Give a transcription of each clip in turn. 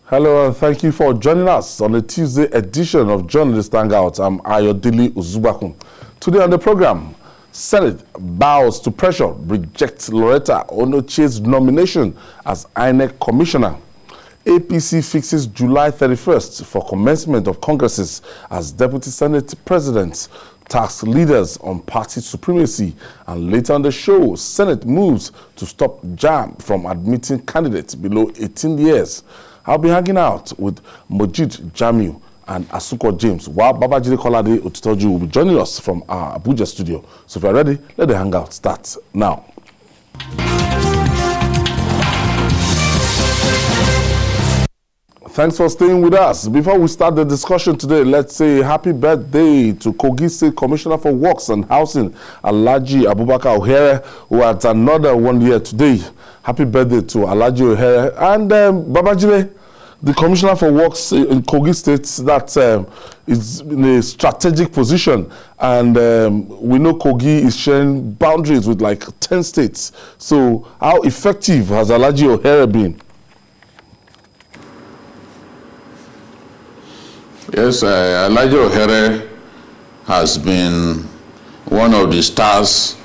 Hello and thank you for joining us on the Tuesday edition of Journalist Hangout. I'm Ayodele Uzubakun. Today on the program, Senate bows to pressure, rejects Lauretta Onochie's nomination as INEC Commissioner. APC fixes July 31st for commencement of congresses as Deputy Senate President tasks leaders on party supremacy. And later on the show, Senate moves to stop JAMB from admitting candidates below 18 years. I'll be hanging out with Mojid Jamiu and Asuko James, while Babajide Kolade Otitoju will be joining us from our Abuja studio. So if you're ready, let the hangout start now. Thanks for staying with us. Before we start the discussion today, let's say happy birthday to Kogi State Commissioner for Works and Housing, Alhaji Abubakar Ohere, who had another 1 year today. Happy birthday to Alhaji Ohere. And Babajide, the Commissioner for Works in Kogi State, that is in a strategic position. And we know Kogi is sharing boundaries with like 10 states. So how effective has Alhaji Ohere been? Yes, Alhaji Ohere has been one of the stars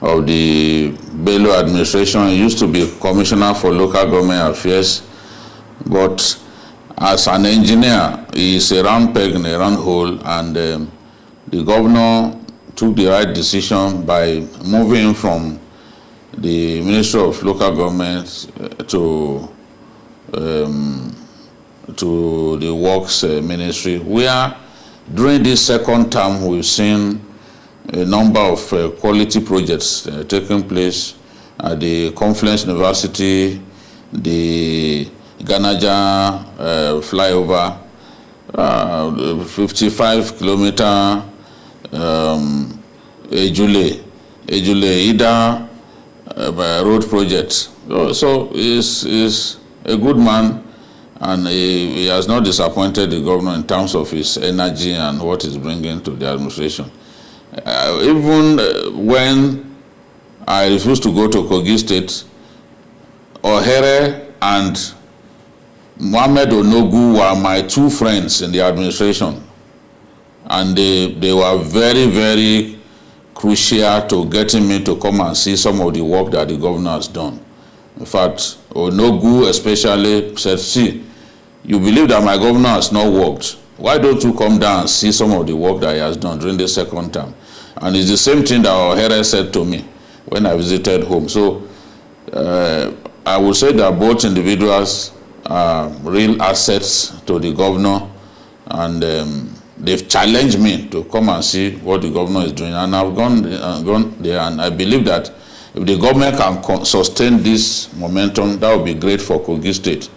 of the Bello administration. He used to be Commissioner for Local Government Affairs, but as an engineer, he is a round peg in a round hole, and the governor took the right decision by moving him from the Ministry of Local Government to the Works Ministry, where during this second term we've seen a number of quality projects taking place at the Confluence University, the Ganaja flyover, 55-kilometer Ejule-Ida road project. So he's a good man, and he has not disappointed the governor in terms of his energy and what he's bringing to the administration. Even when I refused to go to Kogi State, Ohere and Mohammed Onogu were my two friends in the administration. And they were very, very crucial to getting me to come and see some of the work that the governor has done. In fact, Onogu especially said, see, you believe that my governor has not worked. Why don't you come down and see some of the work that he has done during the second term? And it's the same thing that Ohere said to me when I visited home. So I would say that both individuals are real assets to the governor, and they've challenged me to come and see what the governor is doing. And I've gone there, and I believe that if the government can sustain this momentum, that would be great for Kogi State.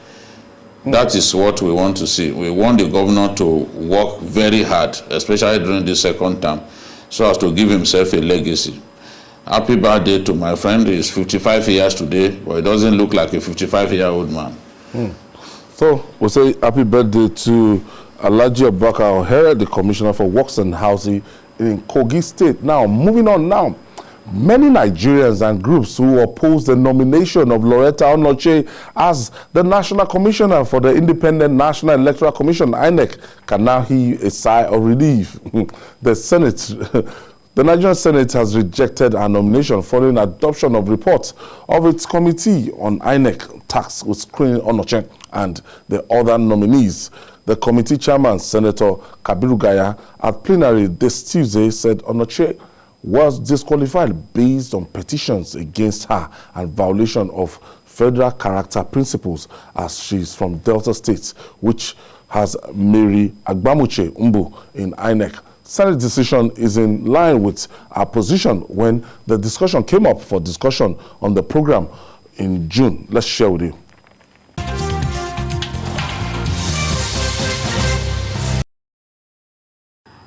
That is what we want to see. We want the governor to work very hard, especially during the second term, so as to give himself a legacy. Happy birthday to my friend. He's 55 years today, but he doesn't look like a 55-year-old man. So we'll say happy birthday to Alhaji Abubakar Ohere, the Commissioner for Works and Housing in Kogi State. Now, moving on now. Many Nigerians and groups who oppose the nomination of Lauretta Onochie as the National Commissioner for the Independent National Electoral Commission, INEC, can now heave a sigh of relief. The Nigerian Senate has rejected her nomination following adoption of reports of its committee on INEC tasked with screening Onochie and the other nominees. The committee chairman, Senator Kabiru Gaya, at plenary this Tuesday said Onochie was disqualified based on petitions against her and violation of federal character principles, as she's from Delta State, which has Mary Agbamuche Umbu in INEC. Senate decision is in line with our position when the discussion came up for discussion on the program in June. Let's share with you.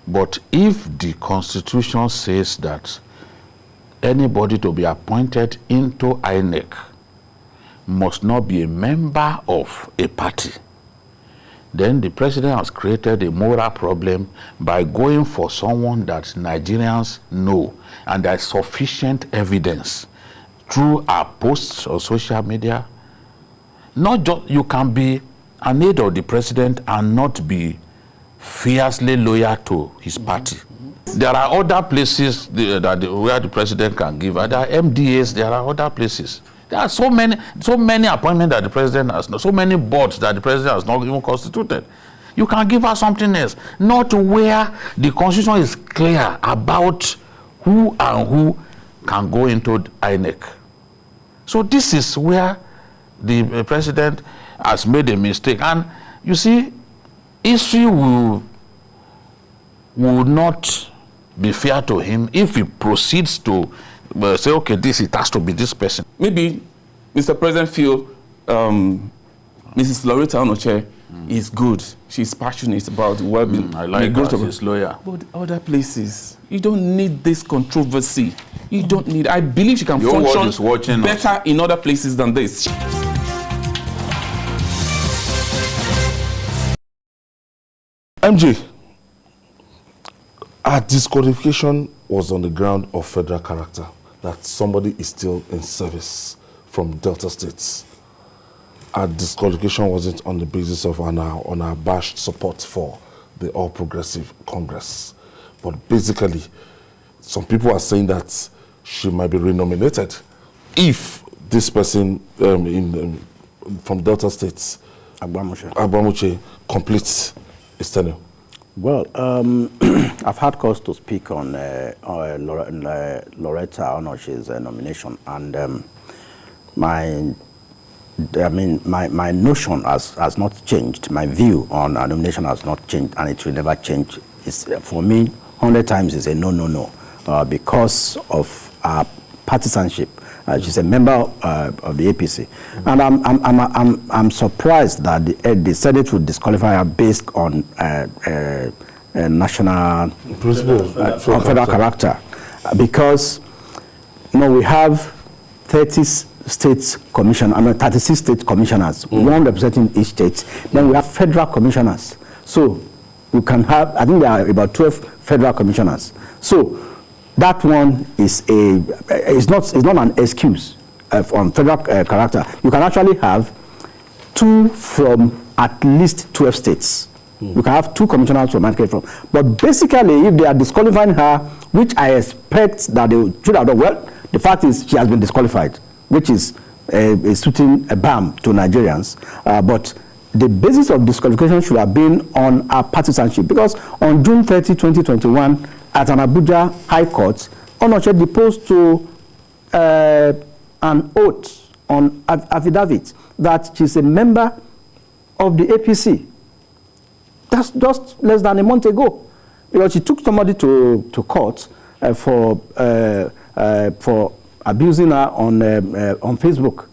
But if the Constitution says that anybody to be appointed into INEC must not be a member of a party, then the president has created a moral problem by going for someone that Nigerians know and there's sufficient evidence through our posts on social media. Not just you can be an aide of the president and not be fiercely loyal to his party. There are other places where the president can give. There are MDAs, there are other places. There are so many appointments that the president has not, so many boards that the president has not even constituted. You can give her something else, not where the constitution is clear about who and who can go into INEC. So this is where the president has made a mistake. And you see, history will not be fair to him if he proceeds to say, okay, it has to be this person. Maybe Mr. President feel Mrs. Lauretta Onochie is good. She's passionate about well-being. I like her, she's loyal. But other places, you don't need this controversy. You don't need, I believe she can function better in other places than this. MJ, our disqualification was on the ground of federal character, that somebody is still in service from Delta States. Our disqualification wasn't on the basis of on our bashed support for the All Progressive Congress. But basically, some people are saying that she might be renominated if this person from Delta States, Agbamuche, completes his tenure. Well, I've had cause to speak on Lauretta Onochie's nomination, and my notion has not changed. My view on a nomination has not changed, and it will never change. It's, for me, 100 times is a no, because of our partisanship. She's a member of the APC, and I'm surprised that the Senate would disqualify her based on national principle, on federal character, because we have 36 state commissioners, one representing each state. Then we have federal commissioners. So we can have, I think there are about 12 federal commissioners. So that one is not an excuse on federal character. You can actually have 2 from at least 12 states. You can have 2 commissioners from America from. But basically, if they are disqualifying her, which I expect that they should have done, well, the fact is she has been disqualified, which is suiting a balm to Nigerians. But the basis of disqualification should have been on our partisanship, because on June 30, 2021, at an Abuja High Court, Onochie deposed to an oath on affidavit that she's a member of the APC. That's just less than a month ago, because she took somebody to court for abusing her on Facebook.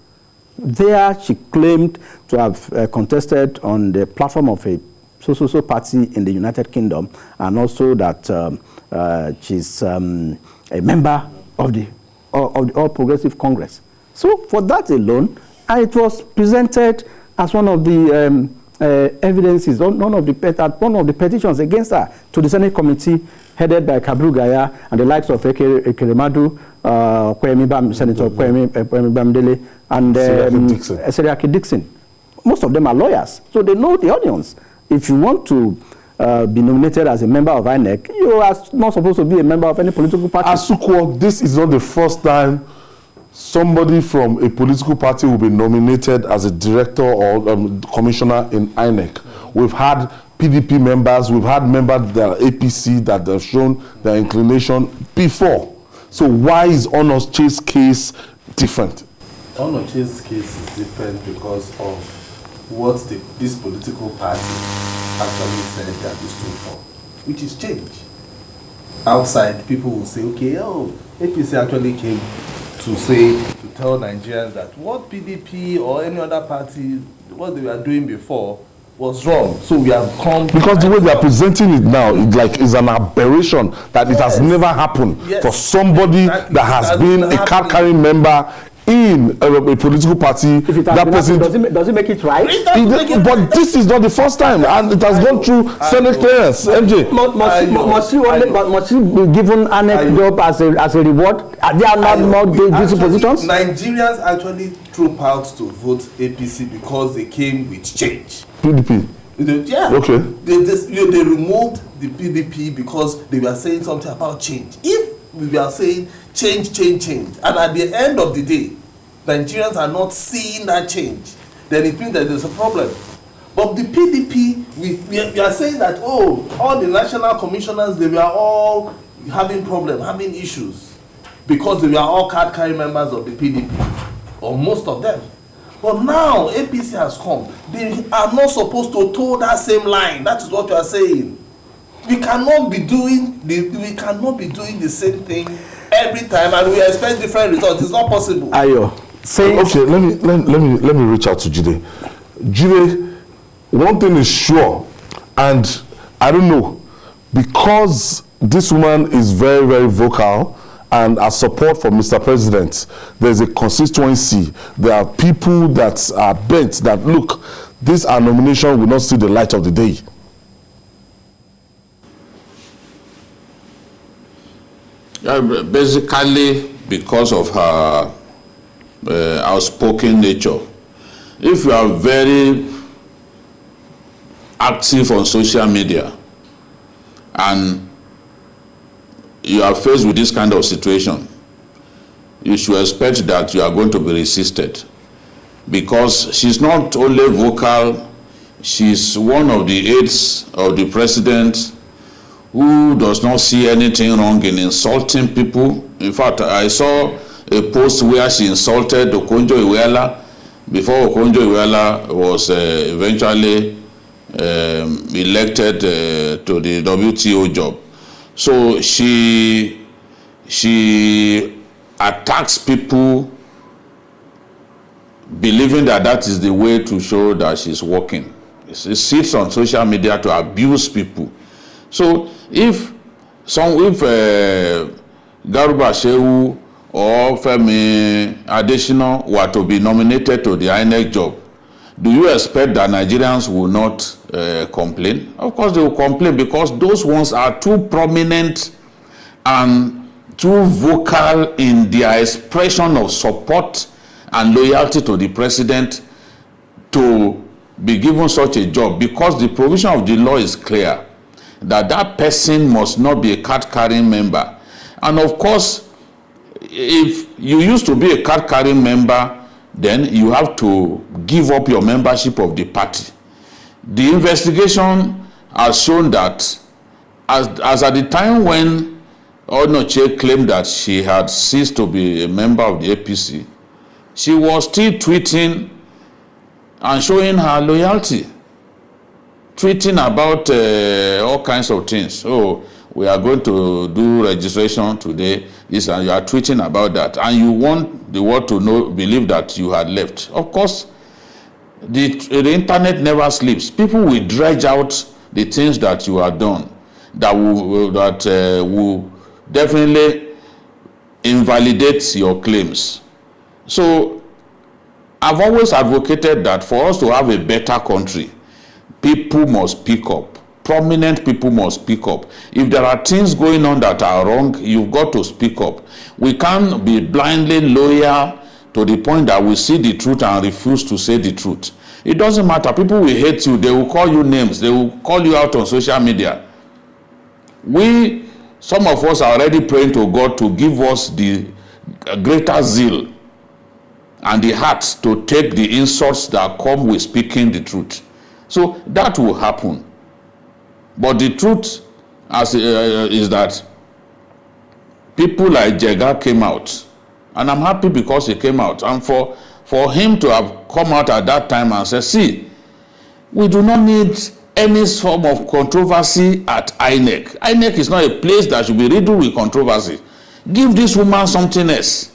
There, she claimed to have contested on the platform of a so party in the United Kingdom, and also that she's a member of the All Progressive Congress. So for that alone, and it was presented as one of the evidences, one of the petitions against her to the Senate committee headed by Kabru Gaya and the likes of Ekeremadu, Senator Kwemi Bamidele, and Seriake Dixon. Most of them are lawyers, so they know the audience. If you want to be nominated as a member of INEC, you are not supposed to be a member of any political party. Asukwo, this is not the first time somebody from a political party will be nominated as a director or commissioner in INEC. We've had PDP members, we've had members that are APC that have shown their inclination before. So why is Onochie's case different? Onochie's case is different because of what this political party actually said that they stood for, which is change. Outside, people will say, okay, APC actually came to tell Nigerians that what PDP or any other party, what they were doing before was wrong. So we have come... Because the way they are presenting it now is an aberration, that it has never happened for somebody that has been a card-carrying member in a political party. If it that person does it make it right? But this is not the first time, and it has gone through Senate clearance. MJ, must she be given an job as a reward? They are not more juicy positions. Nigerians actually troop out to vote APC because they came with change. PDP? Yeah. Okay. They removed the PDP because they were saying something about change. If we were saying change, and at the end of the day, Nigerians are not seeing that change, then it means that there's a problem. But the PDP, we are saying that, oh, all the national commissioners, they were all having problems, having issues, because they were all card-carrying members of the PDP, or most of them. But now APC has come. They are not supposed to toe that same line. That is what you are saying. We cannot be doing the same thing every time, and we expect different results. It's not possible. Ayo, say okay. Let me reach out to Jide. Jide, one thing is sure, and I don't know, because this woman is very, very vocal. And as support for Mr. President, there's a constituency. There are people that are bent that, look, this our nomination will not see the light of the day. Basically, because of her outspoken nature. If you are very active on social media and you are faced with this kind of situation, you should expect that you are going to be resisted, because she's not only vocal, she's one of the aides of the president who does not see anything wrong in insulting people. In fact, I saw a post where she insulted Okonjo-Iweala before Okonjo-Iweala was eventually elected to the WTO job. So she attacks people, believing that that is the way to show that she's working. She sits on social media to abuse people. So if Garuba Shehu or Femi Adesina were to be nominated to the INEC job, do you expect that Nigerians will not complain? Of course they will complain, because those ones are too prominent and too vocal in their expression of support and loyalty to the president to be given such a job, because the provision of the law is clear that that person must not be a card-carrying member. And of course, if you used to be a card-carrying member, then you have to give up your membership of the party. The investigation has shown that as at the time when Onochie claimed that she had ceased to be a member of the APC, she was still tweeting and showing her loyalty, tweeting about all kinds of things. Oh, we are going to do registration today, this, and you are tweeting about that, and you want the world to believe that you had left. Of course, the internet never sleeps. People will dredge out the things that you have done that will definitely invalidate your claims. So I've always advocated that for us to have a better country, people must speak up. Prominent people must speak up. If there are things going on that are wrong, you've got to speak up. We can't be blindly loyal to the point that we see the truth and refuse to say the truth. It doesn't matter. People will hate you. They will call you names. They will call you out on social media. Some of us are already praying to God to give us the greater zeal and the heart to take the insults that come with speaking the truth. So that will happen. But the truth is that people like Jega came out, and I'm happy because he came out. And for him to have come out at that time and say, see, we do not need any form of controversy at INEC. INEC is not a place that should be riddled with controversy. Give this woman something else.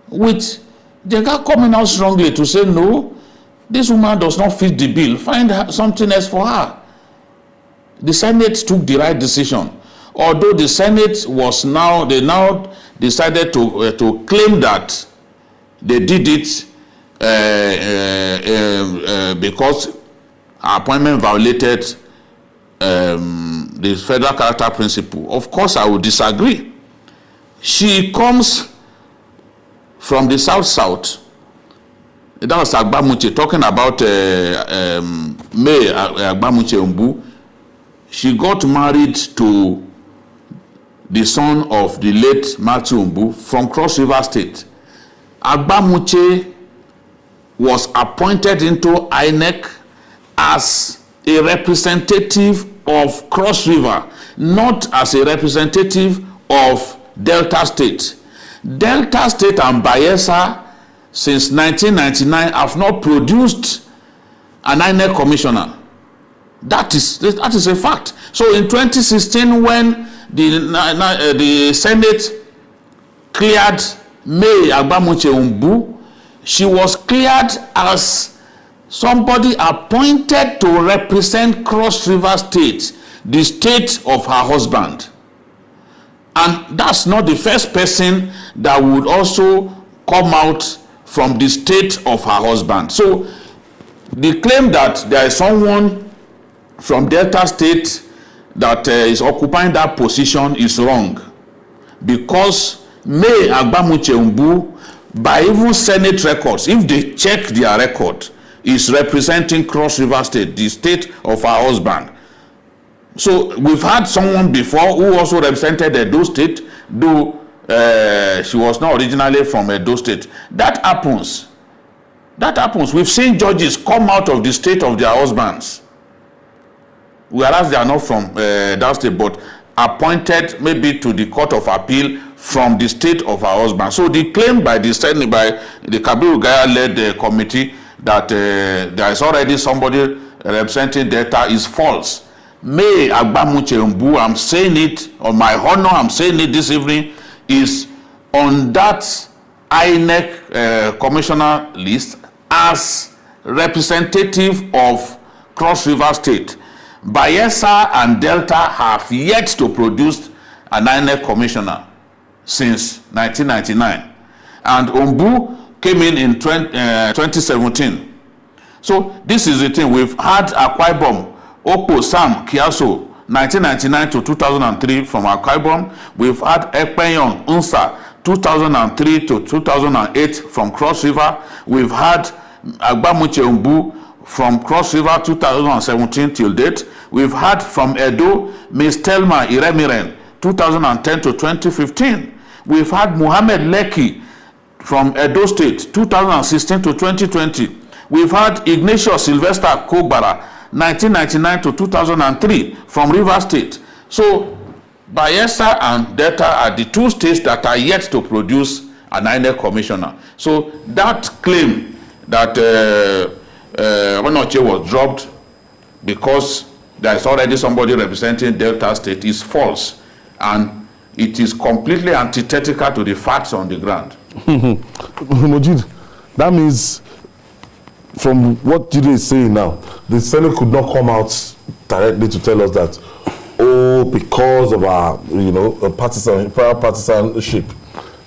With Jega coming out strongly to say, no, this woman does not fit the bill. Find something else for her. The Senate took the right decision. Although the Senate they now decided to claim that they did it because her appointment violated the federal character principle. Of course, I would disagree. She comes from the South, that was Agbamuche, talking about May Agbamuche Umbu. She got married to the son of the late Matthew Umbu from Cross River State. Agbamuche was appointed into INEC as a representative of Cross River, not as a representative of Delta State. Delta State and Bayelsa since 1999 have not produced an INEC commissioner. That is a fact. So in 2016, when the Senate cleared May Agbamuche Umbu, she was cleared as somebody appointed to represent Cross River State, the state of her husband. And that's not the first person that would also come out from the state of her husband. So the claim that there is someone from Delta State that is occupying that position is wrong, because May Agbamuche Umbu, by even Senate records, if they check their record, is representing Cross River State, the state of her husband. So we've had someone before who also represented Edo State, though she was not originally from Edo State. That happens. That happens. We've seen judges come out of the state of their husbands, whereas they are not from that state, but appointed maybe to the Court of Appeal from the state of her husband. So the claim by the Senate, by the Kabiru Gaya-led committee that there is already somebody representing Delta is false. May Agbamuche Umbu, I'm saying it on my honor, I'm saying it this evening, is on that INEC commissioner list as representative of Cross River State. Bayelsa and Delta have yet to produce an INEC commissioner since 1999. And Umbu came in 2017. So this is the thing. We've had Akwa Ibom, Okpo, Sam, Kiaso, 1999 to 2003 from Akwa Ibom. We've had Ekpenyong, Unsa, 2003 to 2008 from Cross River. We've had Agbamuche Umbu from Cross River 2017 till date. We've had from Edo, Ms. Telma Iremiren, 2010 to 2015. We've had Muhammad Leki from Edo State, 2016 to 2020. We've had Ignatius Sylvester Kogbara, 1999 to 2003 from River State. So Bayelsa and Delta are the two states that are yet to produce an INEC commissioner. So that claim that Onochie was dropped because there is already somebody representing Delta State is false, and it is completely antithetical to the facts on the ground. Mojid, that means from what Jide is saying now, the Senate could not come out directly to tell us that, oh, because of our, partisanship,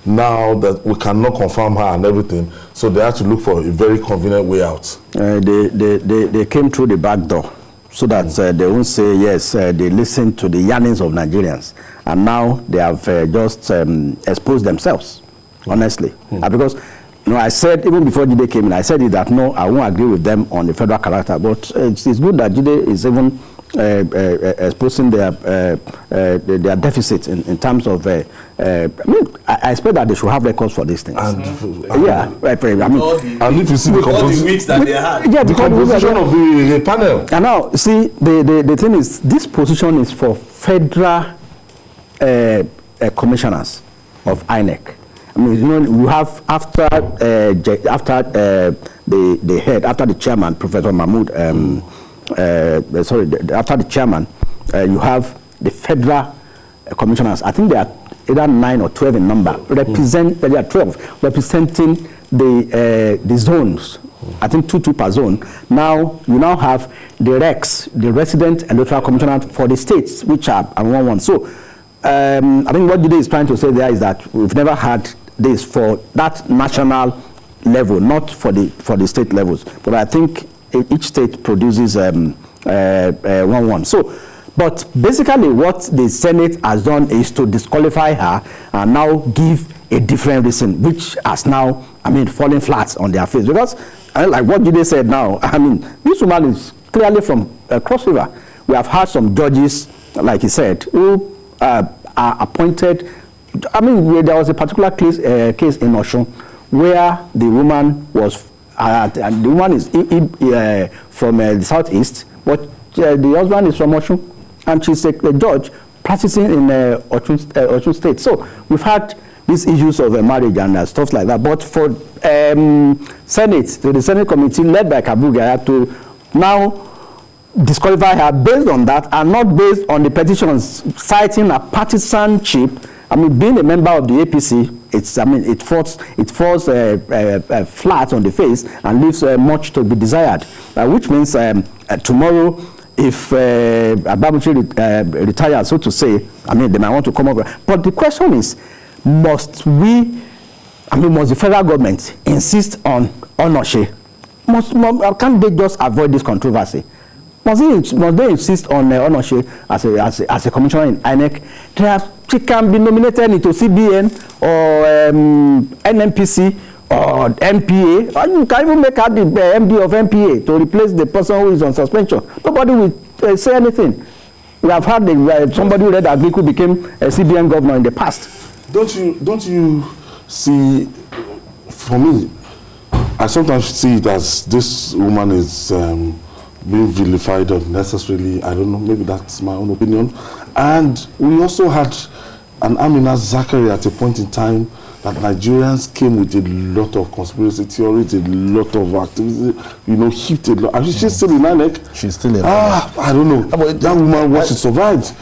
now that we cannot confirm her and everything, so they have to look for a very convenient way out. They came through the back door, so that they won't say yes. They listen to the yearnings of Nigerians, and now they have just exposed themselves, honestly, because. I said, even before Jide came in, I said that no, I won't agree with them on the federal character. But it's good that Jide is even exposing their deficit in terms of. I expect that they should have records for these things. Yeah, right. And if you see all the weeks that they had, the composition of the panel. And now, see, the thing is, this position is for federal commissioners of INEC. I mean, you have after the head, after the chairman, Professor Mahmoud. After the chairman, you have the federal commissioners. I think they are either 9 or 12 in number. There are 12 representing the zones. I think two per zone. Now you now have the RECs, the resident electoral commissioner for the states, which are one. So I think what Jide is trying to say there is that we've never had this for that national level, not for the state levels. But I think each state produces one. So, but basically what the Senate has done is to disqualify her and now give a different reason, which has now falling flat on their face. Because, like what Jide said now, this woman is clearly from Cross River. We have had some judges, like he said, who are appointed. There was a particular case in Osun where the woman was, and the woman is from the southeast, but the husband is from Osun, and she's a judge practicing in Osun State. So we've had these issues of marriage and stuff like that. But for Senate, the Senate committee led by Kabuga to now disqualify her based on that and not based on the petitions citing a partisanship. Being a member of the APC, it falls flat on the face and leaves much to be desired. Which means tomorrow, if Ababuchi retires, so to say, they might want to come over. But the question is, must the federal government insist on Onochie? Can't they just avoid this controversy? Must they insist on Onochie as a commissioner in INEC? She can be nominated into CBN or NMPC or MPA. Or you can even make her the MD of MPA to replace the person who is on suspension. Nobody will say anything. We have had somebody who read Agriku became a CBN governor in the past. Don't you see? For me, I sometimes see it as this woman is being vilified unnecessarily. I don't know, maybe that's my own opinion. And we also had an Amina Zachary at a point in time that Nigerians came with a lot of conspiracy theories, a lot of activism, heaped a lot. And she's still in INEC. She's still in INEC. I don't know. That woman, what she survived.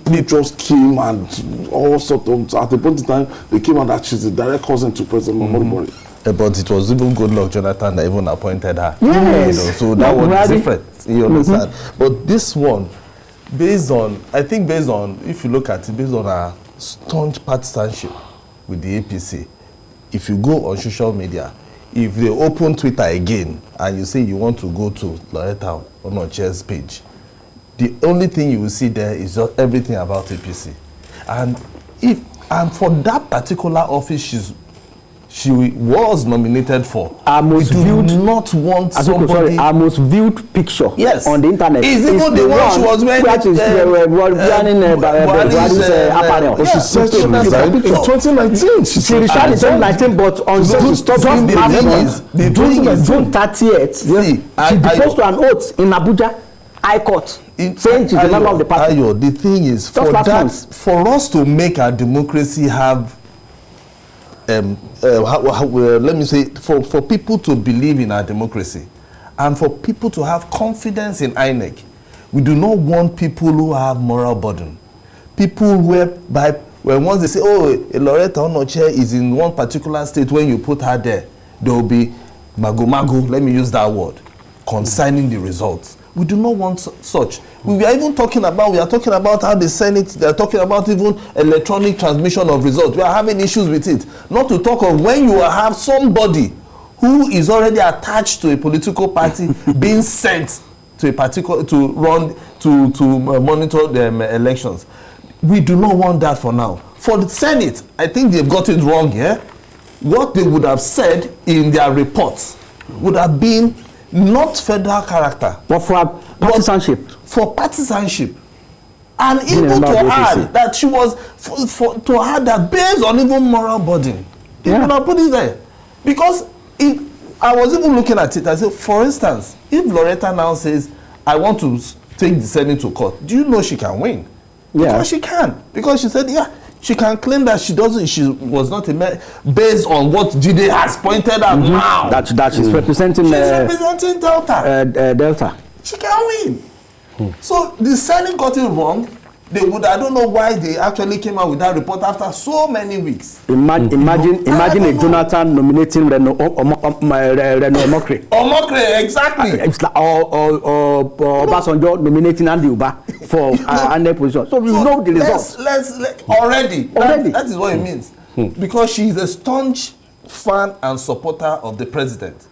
Pictures came and all sorts of, at a point in time, they came out that she's a direct cousin to President Muhammadu Buhari. But it was even Goodluck Jonathan that even appointed her. Yes. So that one is different. You understand? But this one, based on, if you look at it, based on our staunch partisanship with the APC, if you go on social media, if they open Twitter again and you say you want to go to Lauretta Onochie's page, the only thing you will see there is just everything about APC. And for that particular office she was nominated for, our most viewed picture on the internet is even the one she was wearing apparel. She said she resigned in 2019. She resigned in 2019, but on June 30th, she deposed to an oath in Abuja High Court, saying she's a member of the party. The thing is, for us to make our democracy have let me say, for people to believe in our democracy and for people to have confidence in INEC, we do not want people who have moral burden. People whereby, once they say, Lauretta Onochie is in one particular state, when you put her there will be mago, let me use that word, concerning the results. We do not want such. We are talking about how the Senate, they are talking about even electronic transmission of results. We are having issues with it. Not to talk of when you have somebody who is already attached to a political party being sent to a particular, to monitor the elections. We do not want that for now. For the Senate, I think they've got it wrong here. What they would have said in their reports would have been not federal character, but for partisanship. And even to add that she was to add that based on even moral burden. They would have put it there. Because I was even looking at it, I said, for instance, if Lauretta now says, I want to take the Senate to court, do you know she can win? Because she can. Because she said, she can claim that she was not a man based on what Jide has pointed out now. That she's representing. She's representing Delta. Delta. She can win. So the Senate got it wrong. I don't know why they actually came out with that report after so many weeks. Imagine a Jonathan nominating Reno Omokre. Omokre, exactly. It's like Obasanjo nominating Andy Uba for under position. So we know the results. Let's already. That is what it means. Because she is a staunch fan and supporter of the president.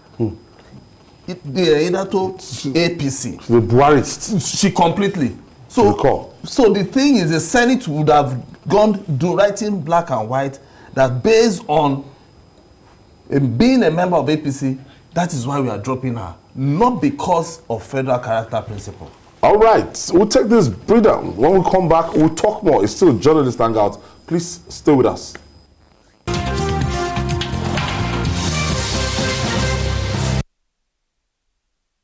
They are either to APC. The Buharist. She completely. So the thing is, the Senate would have gone writing black and white that based on in being a member of APC, that is why we are dropping her, not because of federal character principle. All right, we'll take this breather. When we come back, we'll talk more. It's still Journalist Hangout. Please stay with us.